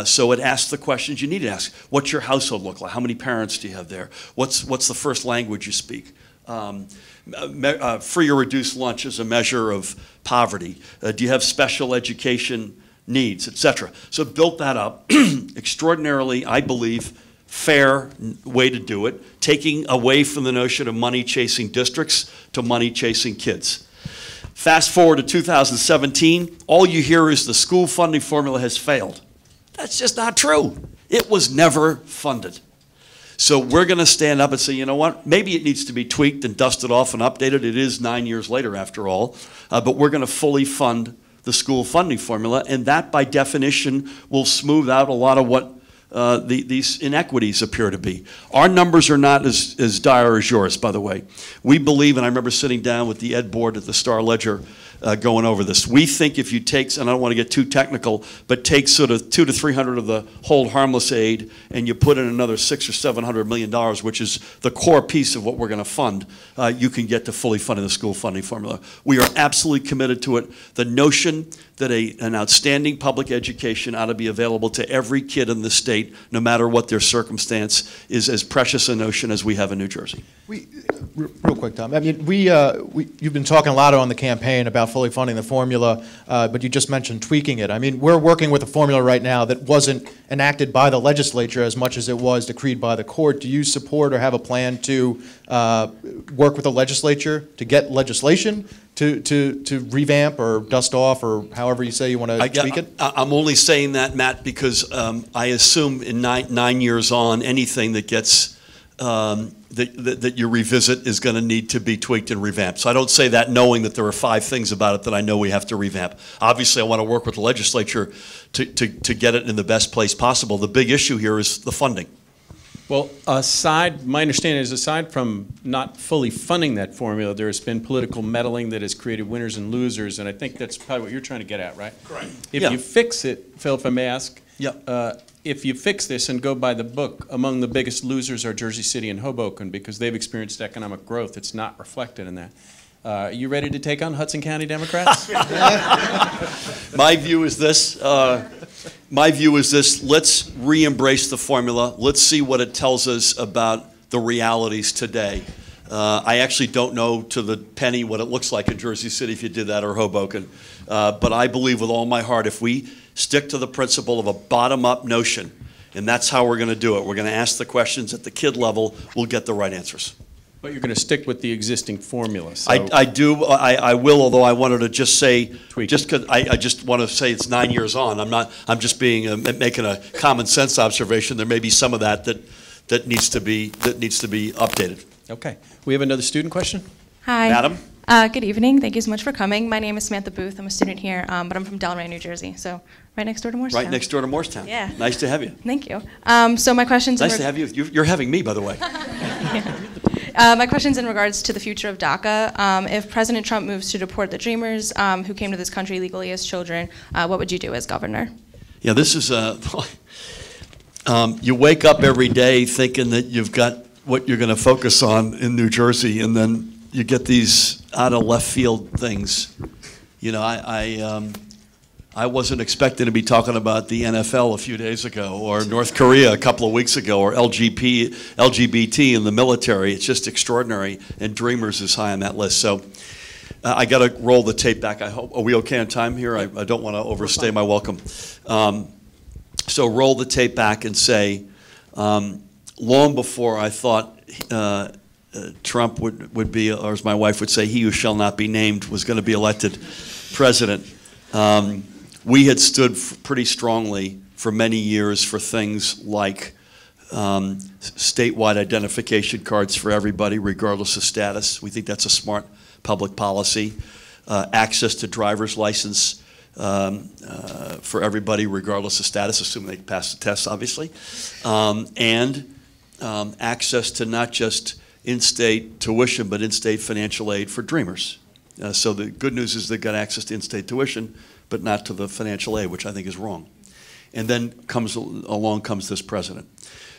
So it asked the questions you need to ask. What's your household look like? How many parents do you have there? What's the first language you speak? Free or reduced lunch as a measure of poverty. Do you have special education needs, etc. So it built that up. Extraordinarily, I believe, fair way to do it, taking away from the notion of money-chasing districts to money-chasing kids. Fast forward to 2017, all you hear is the school funding formula has failed. That's just not true. It was never funded. So we're going to stand up and say, you know what, maybe it needs to be tweaked and dusted off and updated. It is 9 years later, after all. But we're going to fully fund the school funding formula, and that, by definition, will smooth out a lot of what these inequities appear to be. Our numbers are not as dire as yours, by the way. We believe, and I remember sitting down with the Ed board at the Star Ledger going over this. We think if you take, and I don't want to get too technical, but take sort of 200 to 300 of the hold harmless aid, and you put in another $600 or $700 million, which is the core piece of what we're going to fund, you can get to fully funding the school funding formula. We are absolutely committed to it. The notion that an outstanding public education ought to be available to every kid in the state, no matter what their circumstance, is as precious a notion as we have in New Jersey. Real quick, Tom. I mean, you've been talking a lot on the campaign about fully funding the formula, but you just mentioned tweaking it. I mean, we're working with a formula right now that wasn't enacted by the legislature as much as it was decreed by the court. Do you support or have a plan to work with the legislature to get legislation to revamp or dust off or however you say you want to tweak it? I'm only saying that, Matt, because I assume in nine years on, anything that gets that you revisit is going to need to be tweaked and revamped. So I don't say that knowing that there are 5 things about it that I know we have to revamp. Obviously, I want to work with the legislature to get it in the best place possible. The big issue here is the funding. Well, my understanding is aside from not fully funding that formula, there has been political meddling that has created winners and losers, and I think that's probably what you're trying to get at, right? Correct. If you fix it, Phil, if I may ask, yeah. If you fix this and go by the book, among the biggest losers are Jersey City and Hoboken because they've experienced economic growth. It's not reflected in that. Are you ready to take on Hudson County Democrats? My view is this. Let's re-embrace the formula. Let's see what it tells us about the realities today. I actually don't know to the penny what it looks like in Jersey City if you did that, or Hoboken. But I believe with all my heart, if we stick to the principle of a bottom-up notion, and that's how we're going to do it. We're going to ask the questions at the kid level. We'll get the right answers. But you're going to stick with the existing formula. So. I will, although I wanted to just say, just because I just want to say it's 9 years on. I'm just making a common sense observation. There may be some of that needs to be updated. Okay. We have another student question. Hi. Madam. Good evening. Thank you so much for coming. My name is Samantha Booth. I'm a student here, but I'm from Delray, New Jersey, so right next door to Morristown. Right next door to Morristown. Yeah. Nice to have you. Thank you. So my question's nice to have you. You're having me, by the way. My question's in regards to the future of DACA. If President Trump moves to deport the Dreamers who came to this country legally as children, what would you do as governor? Yeah, this is you wake up every day thinking that you've got what you're going to focus on in New Jersey, and then you get these out of left field things. You know, I wasn't expecting to be talking about the NFL a few days ago, or North Korea a couple of weeks ago, or LGBT in the military. It's just extraordinary, and Dreamers is high on that list. So I got to roll the tape back. I hope. Are we okay on time here? I don't want to overstay my welcome. So roll the tape back and say, long before I thought Trump would be, or as my wife would say, he who shall not be named was going to be elected president. We had stood pretty strongly for many years for things like statewide identification cards for everybody, regardless of status. We think that's a smart public policy. Access to driver's license for everybody, regardless of status, assuming they pass the test, obviously. And access to not just in-state tuition, but in-state financial aid for Dreamers. So the good news is they've got access to in-state tuition, but not to the financial aid, which I think is wrong. And then along comes this president.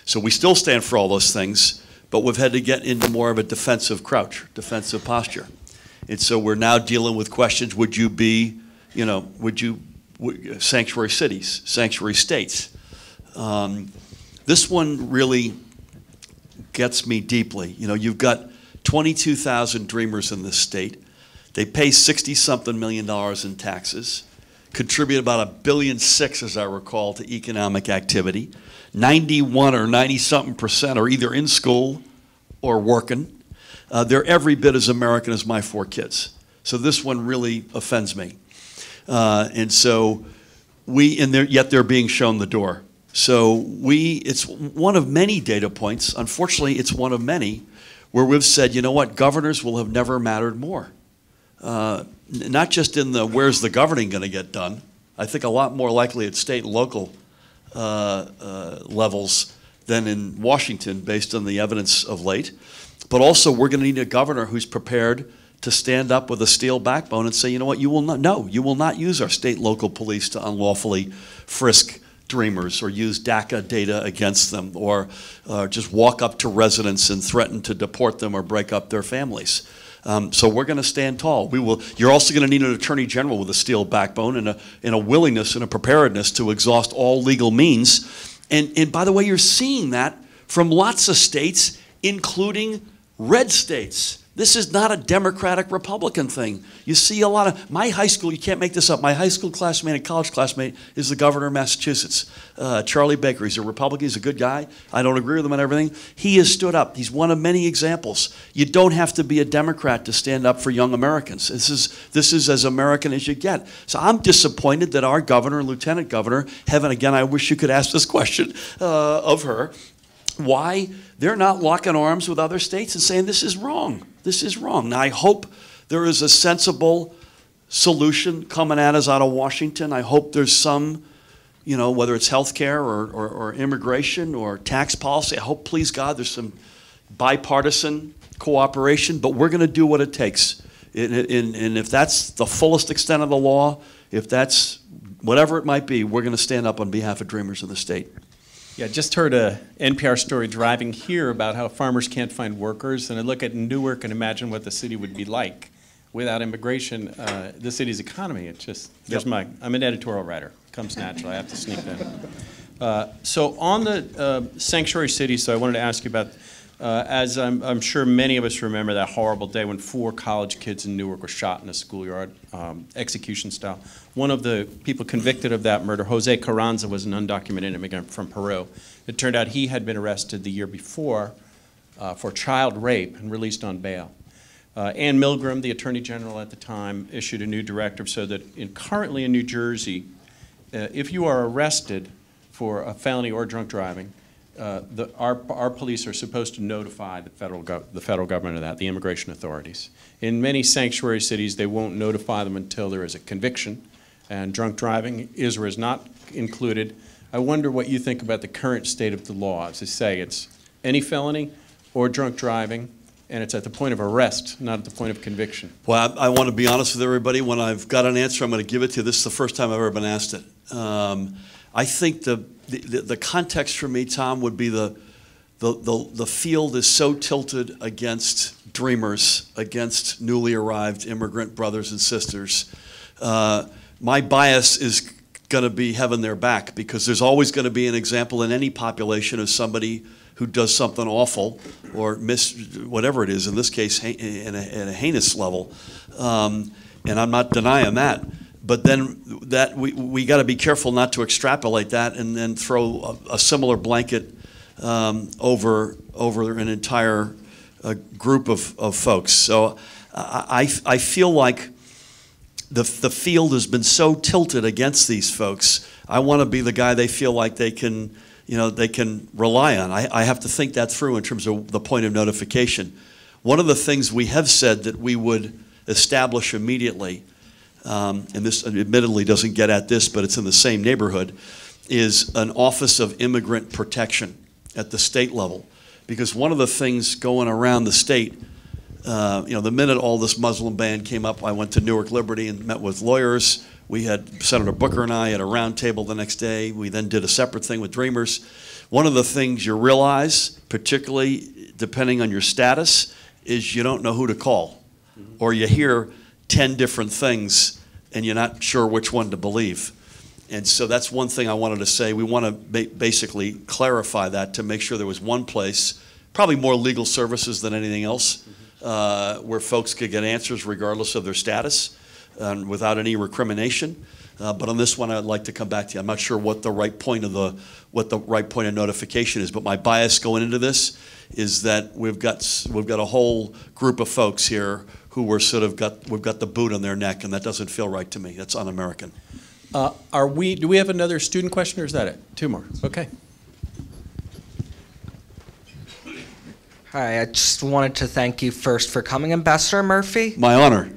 So we still stand for all those things, but we've had to get into more of a defensive crouch, defensive posture. And so we're now dealing with questions, would you be, sanctuary cities, sanctuary states? This one really gets me deeply. You know, you've got 22,000 Dreamers in this state. They pay $60-something million in taxes, contribute about $1.6 billion, as I recall, to economic activity. 91 or 90-something% are either in school or working. They're every bit as American as my 4 kids. So this one really offends me. And so yet they're being shown the door. So it's one of many data points. Unfortunately, it's one of many where we've said, you know what, governors will have never mattered more. Not just in the where's the governing going to get done. I think a lot more likely at state and local levels than in Washington, based on the evidence of late. But also, we're going to need a governor who's prepared to stand up with a steel backbone and say, you know what, you will not, no, you will not use our state and local police to unlawfully frisk dreamers or use DACA data against them or just walk up to residents and threaten to deport them or break up their families. So we're going to stand tall. You're also going to need an attorney general with a steel backbone and a willingness and a preparedness to exhaust all legal means. And by the way, you're seeing that from lots of states, including red states. This is not a Democratic-Republican thing. You see a lot of, my high school, you can't make this up, my high school classmate and college classmate is the governor of Massachusetts, Charlie Baker. He's a Republican, he's a good guy. I don't agree with him on everything. He has stood up. He's one of many examples. You don't have to be a Democrat to stand up for young Americans. This is as American as you get. So I'm disappointed that our governor and lieutenant governor, Heaven, again, I wish you could ask this question of her, why they're not locking arms with other states and saying this is wrong. This is wrong. Now, I hope there is a sensible solution coming at us out of Washington. I hope there's some, you know, whether it's health care or immigration or tax policy. I hope, please God, there's some bipartisan cooperation, but we're going to do what it takes. And if that's the fullest extent of the law, if that's whatever it might be, we're going to stand up on behalf of dreamers in the state. Yeah, just heard a NPR story driving here about how farmers can't find workers, and I look at Newark and imagine what the city would be like without immigration, the city's economy. It's just, I'm an editorial writer. It comes naturally. I have to sneak that in. So on the sanctuary city, so I wanted to ask you about, as I'm sure many of us remember that horrible day when 4 college kids in Newark were shot in a schoolyard, execution style. One of the people convicted of that murder, Jose Carranza, was an undocumented immigrant from Peru. It turned out he had been arrested the year before for child rape and released on bail. Ann Milgram, the Attorney General at the time, issued a new directive so that currently in New Jersey, if you are arrested for a felony or drunk driving, our police are supposed to notify the federal government of that, the immigration authorities. In many sanctuary cities, they won't notify them until there is a conviction, and drunk driving is or is not included. I wonder what you think about the current state of the law. As I say, it's any felony or drunk driving, and it's at the point of arrest, not at the point of conviction. Well, I want to be honest with everybody. When I've got an answer, I'm going to give it to you. This is the first time I've ever been asked it. I think the context for me, Tom, would be the field is so tilted against dreamers, against newly arrived immigrant brothers and sisters. My bias is going to be having their back because there's always going to be an example in any population of somebody who does something awful or whatever it is, in this case, at a heinous level. And I'm not denying that. But then we got to be careful not to extrapolate that and then throw a similar blanket over an entire group of folks. So I feel like the field has been so tilted against these folks. I want to be the guy they feel like they can rely on. I have to think that through in terms of the point of notification. One of the things we have said that we would establish immediately, and this admittedly doesn't get at this, but it's in the same neighborhood, is an Office of Immigrant Protection at the state level. Because one of the things going around the state, the minute all this Muslim ban came up, I went to Newark Liberty and met with lawyers. We had Senator Booker and I at a round table the next day. We then did a separate thing with Dreamers. One of the things you realize, particularly depending on your status, is you don't know who to call. Or you hear 10 different things and you're not sure which one to believe. And so that's one thing I wanted to say. We want to basically clarify that to make sure there was one place, probably more legal services than anything else, where folks could get answers regardless of their status and without any recrimination. But on this one, I'd like to come back to you. I'm not sure what the right point of notification is, but my bias going into this is that we've got a whole group of folks here who we've got the boot on their neck, and that doesn't feel right to me. That's un-American. Do we have another student question, or is that it? 2 more. Okay. Hi, I just wanted to thank you first for coming, Ambassador Murphy. My honor.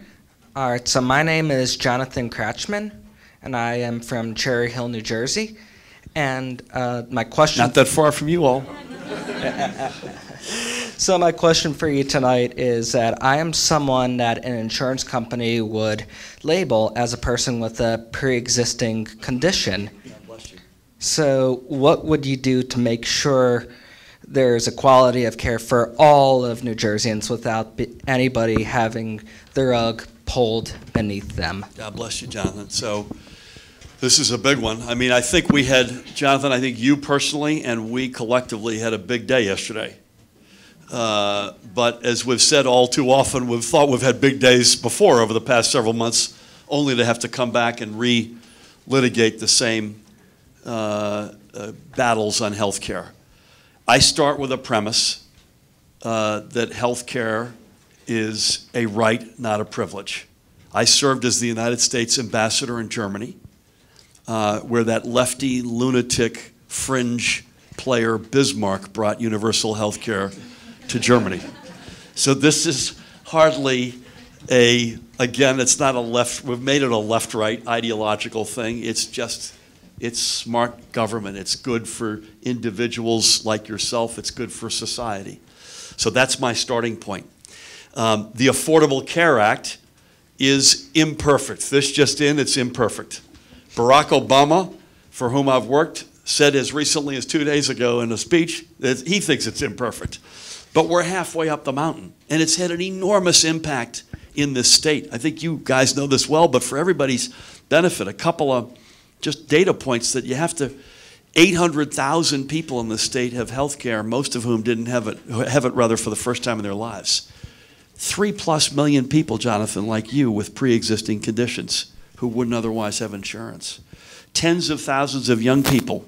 All right, so my name is Jonathan KRATCHMAN, and I am from Cherry Hill, New Jersey. And my question... Not that far from you all. So my question for you tonight is that I am someone that an insurance company would label as a person with a pre-existing condition. God bless you. So what would you do to make sure there's a quality of care for all of New Jerseyans without anybody having the rug pulled beneath them? God bless you, Jonathan. So this is a big one. I mean, I think we had, Jonathan, I think you personally and we collectively had a big day yesterday. But as we've said all too often, we've thought we've had big days before over the past several months, only to have to come back and re-litigate the same battles on health care. I start with a premise that health care is a right, not a privilege. I served as the United States ambassador in Germany, where that lefty, lunatic, fringe player Bismarck brought universal health care to Germany. So this is hardly again, it's not a left, we've made it a left-right ideological thing. It's just, it's smart government. It's good for individuals like yourself. It's good for society. So that's my starting point. The Affordable Care Act is imperfect. This just in, it's imperfect. Barack Obama, for whom I've worked, said as recently as 2 days ago in a speech that he thinks it's imperfect. But we're halfway up the mountain, and it's had an enormous impact in this state. I think you guys know this well, but for everybody's benefit, a couple of just data points that you have to, 800,000 people in the state have health care, most of whom didn't have it for the first time in their lives. 3+ million people, Jonathan, like you, with pre-existing conditions who wouldn't otherwise have insurance. Tens of thousands of young people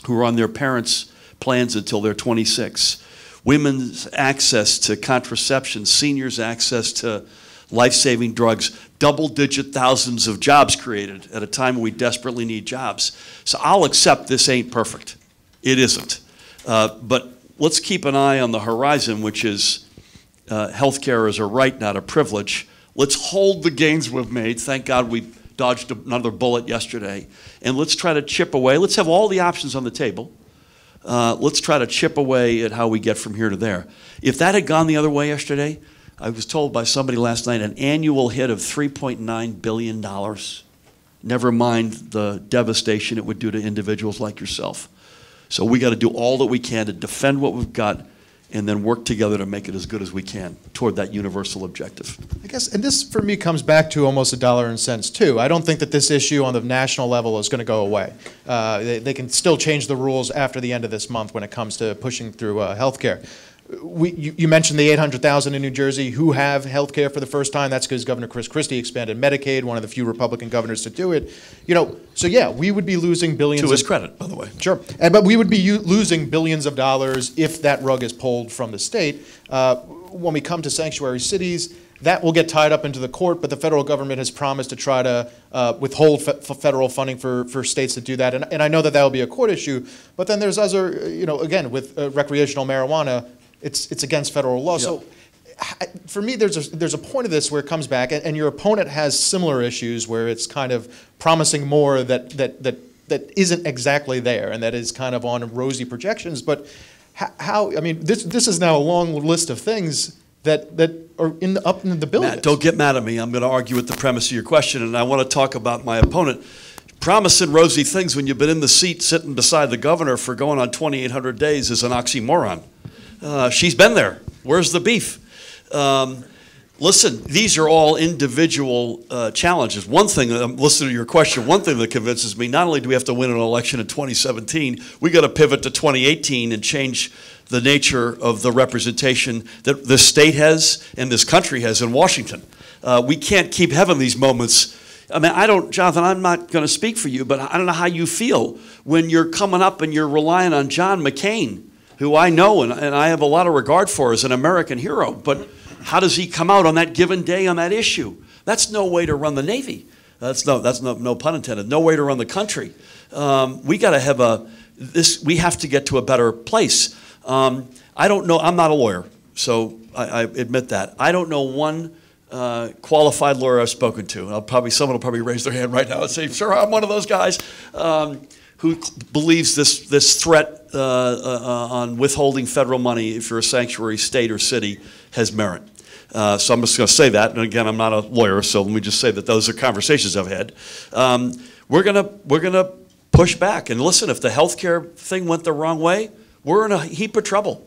who are on their parents' plans until they're 26. Women's access to contraception, seniors' access to life-saving drugs, double-digit thousands of jobs created at a time when we desperately need jobs. So I'll accept this ain't perfect. It isn't. But let's keep an eye on the horizon, which is healthcare is a right, not a privilege. Let's hold the gains we've made. Thank God we dodged another bullet yesterday. And let's try to chip away. Let's have all the options on the table. Let's try to chip away at how we get from here to there. If that had gone the other way yesterday, I was told by somebody last night an annual hit of $3.9 billion. Never mind the devastation it would do to individuals like yourself. So we got to do all that we can to defend what we've got and then work together to make it as good as we can toward that universal objective. I guess, and this for me comes back to almost a dollar and cents too. I don't think that this issue on the national level is going to go away. They can still change the rules after the end of this month when it comes to pushing through health care. You mentioned the 800,000 in New Jersey who have health care for the first time. That's because Governor Chris Christie expanded Medicaid, one of the few Republican governors to do it. You know, so yeah, we would be losing billions. To his credit, by the way. Sure, but we would be losing billions of dollars if that rug is pulled from the state. When we come to sanctuary cities, that will get tied up into the court, but the federal government has promised to try to withhold federal funding for states to do that. And I know that will be a court issue, but then there's other, you know, again, with recreational marijuana, it's against federal law. Yep. So for me, there's a point of this where it comes back, and your opponent has similar issues where it's kind of promising more that isn't exactly there, and that is kind of on rosy projections. But how? I mean, this is now a long list of things that are up in the billions. Matt, don't get mad at me. I'm going to argue with the premise of your question, and I want to talk about my opponent. Promising rosy things when you've been in the seat sitting beside the governor for going on 2,800 days is an oxymoron. She's been there. Where's the beef? Listen, these are all individual challenges. One thing, I'm listening to your question, one thing that convinces me, not only do we have to win an election in 2017, we got to pivot to 2018 and change the nature of the representation that this state has and this country has in Washington. We can't keep having these moments. I mean, Jonathan, I'm not going to speak for you, but I don't know how you feel when you're coming up and you're relying on John McCain, who I know and I have a lot of regard for as an American hero, but how does he come out on that given day on that issue? That's no way to run the Navy. That's no pun intended. No way to run the country. We got to have we have to get to a better place. I don't know. I'm not a lawyer, so I admit that. I don't know one qualified lawyer I've spoken to. Someone will probably raise their hand right now and say, "Sure, I'm one of those guys." who believes this threat on withholding federal money if you're a sanctuary state or city has merit. So I'm just going to say that, and again, I'm not a lawyer, so let me just say that those are conversations I've had. We're gonna push back, and listen, if the healthcare thing went the wrong way, we're in a heap of trouble.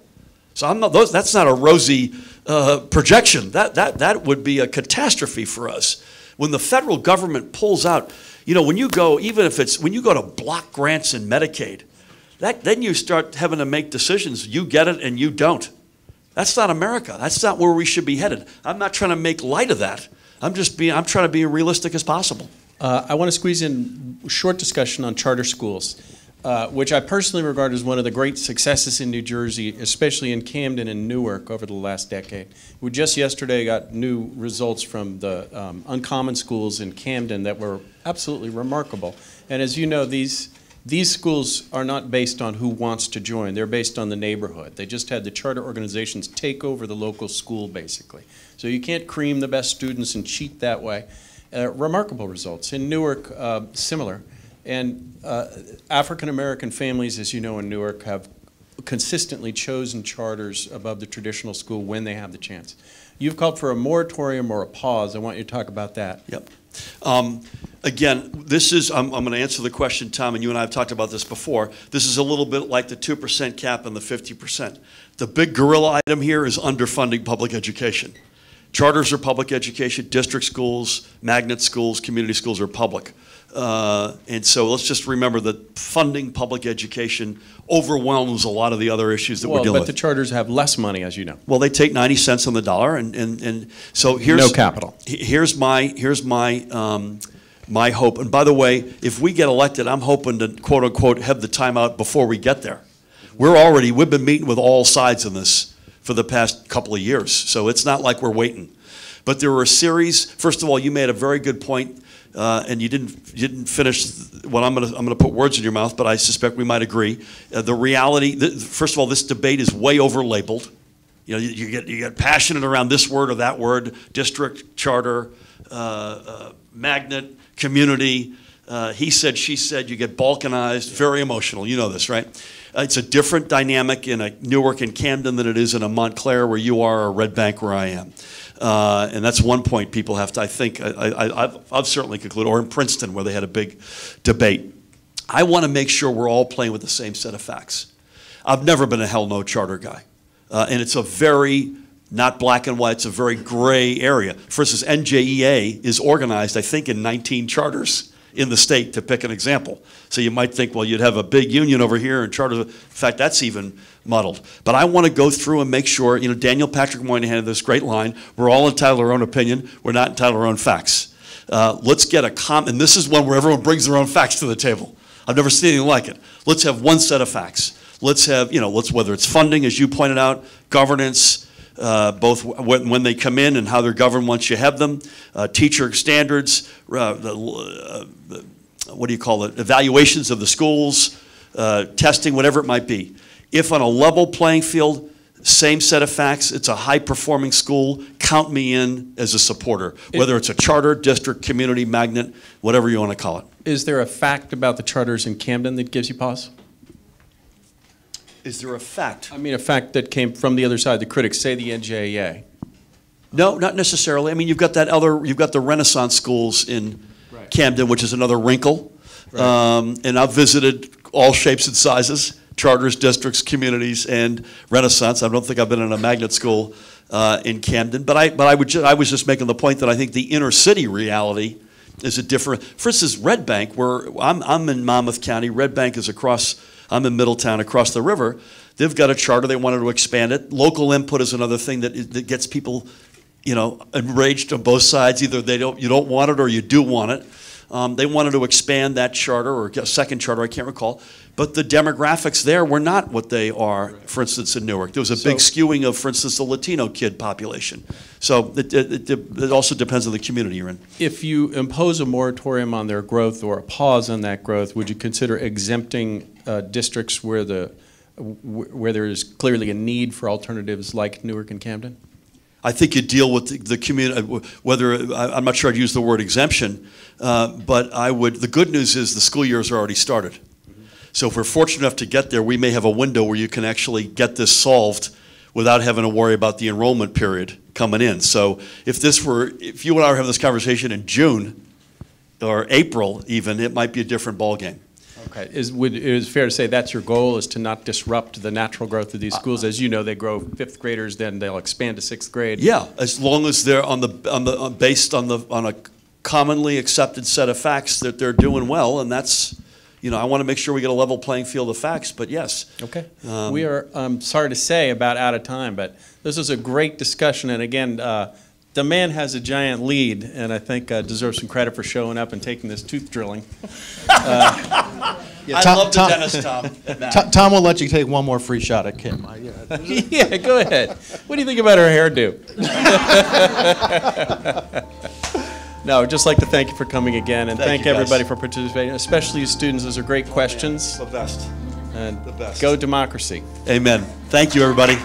So that's not a rosy projection. That would be a catastrophe for us. When the federal government pulls out, when you go, when you go to block grants in Medicaid, then you start having to make decisions. You get it and you don't. That's not America. That's not where we should be headed. I'm not trying to make light of that. I'm trying to be as realistic as possible. I want to squeeze in a short discussion on charter schools, which I personally regard as one of the great successes in New Jersey, especially in Camden and Newark over the last decade. We just yesterday got new results from the uncommon schools in Camden that were absolutely remarkable. And as you know, these schools are not based on who wants to join. They're based on the neighborhood. They just had the charter organizations take over the local school, basically. So you can't cream the best students and cheat that way. Remarkable results. In Newark, similar. And African-American families, as you know, in Newark have consistently chosen charters above the traditional school when they have the chance. You've called for a moratorium or a pause. I want you to talk about that. Yep. Again, I'm going to answer the question, Tom, and you and I have talked about this before. This is a little bit like the 2% cap and the 50%. The big gorilla item here is underfunding public education. Charters are public education, district schools, magnet schools, community schools are public. And so let's just remember that funding public education overwhelms a lot of the other issues that we're dealing with. But the charters have less money, as you know. Well, they take 90 cents on the dollar, and so here's no capital. Here's my hope. And by the way, if we get elected, I'm hoping to quote unquote have the time out before we get there. We've been meeting with all sides in this for the past couple of years, so it's not like we're waiting. But there were a series. First of all, you made a very good point. And you didn't finish what I'm going to put words in your mouth, but I suspect we might agree. The reality, first of all, this debate is way over-labeled. You get passionate around this word or that word: district, charter, magnet, community. He said, she said. You get balkanized, very emotional. You know this, right? It's a different dynamic in a Newark and Camden than it is in a Montclair where you are, or Red Bank where I am. And that's one point people have to, I think, I've certainly concluded, or in Princeton where they had a big debate. I want to make sure we're all playing with the same set of facts. I've never been a hell no charter guy. And it's a very, not black and white, it's a very gray area. For instance, NJEA is organized, I think, in 19 charters in the state, to pick an example. So you might think, well, you'd have a big union over here and charters. In fact, that's even muddled. But I want to go through and make sure, Daniel Patrick Moynihan had this great line: we're all entitled to our own opinion, we're not entitled to our own facts. Let's get and this is one where everyone brings their own facts to the table. I've never seen anything like it. Let's have one set of facts. Let's have, whether it's funding, as you pointed out, governance, both when they come in and how they're governed once you have them, teacher standards, what do you call it, evaluations of the schools, testing, whatever it might be. If on a level playing field, same set of facts, it's a high-performing school, count me in as a supporter, whether it's a charter, district, community, magnet, whatever you want to call it. Is there a fact about the charters in Camden that gives you pause? Is there a fact? I mean, a fact that came from the other side, the critics, say the NJEA. No, not necessarily. I mean, you've got the Renaissance schools in Camden, which is another wrinkle. Right. And I've visited all shapes and sizes: charters, districts, communities, and Renaissance. I don't think I've been in a magnet school in Camden, but I was just making the point that I think the inner city reality is a different. For instance, Red Bank, where I'm in Monmouth County. Red Bank is across. I'm in Middletown, across the river. They've got a charter. They wanted to expand it. Local input is another thing that gets people, enraged on both sides. Either you don't want it or you do want it. They wanted to expand that charter, or a second charter, I can't recall. But the demographics there were not what they are, for instance, in Newark. There was a big skewing of, for instance, the Latino kid population. So it also depends on the community you're in. If you impose a moratorium on their growth or a pause on that growth, would you consider exempting districts where there is clearly a need for alternatives like Newark and Camden? I think you deal with the community, I'm not sure I'd use the word exemption, but I would. The good news is the school years are already started. So if we're fortunate enough to get there, we may have a window where you can actually get this solved without having to worry about the enrollment period coming in. So if you and I were having this conversation in June or April even, it might be a different ballgame. Okay, it is fair to say that's your goal, is to not disrupt the natural growth of these schools. As you know, they grow 5th graders, then they'll expand to 6th grade. Yeah, as long as they're based on a commonly accepted set of facts that they're doing well, and that's, I want to make sure we get a level playing field of facts, but yes. Okay. We are, sorry to say, about out of time, but this was a great discussion, and again, the man has a giant lead, and I think deserves some credit for showing up and taking this tooth drilling. I love the dentist, Tom. Tom will let you take one more free shot at Kim. Yeah, go ahead. What do you think about her hairdo? No, I'd just like to thank you for coming again, and thank everybody for participating, especially you students. Those are great questions. The best. And the best. Go democracy. Amen. Thank you, everybody.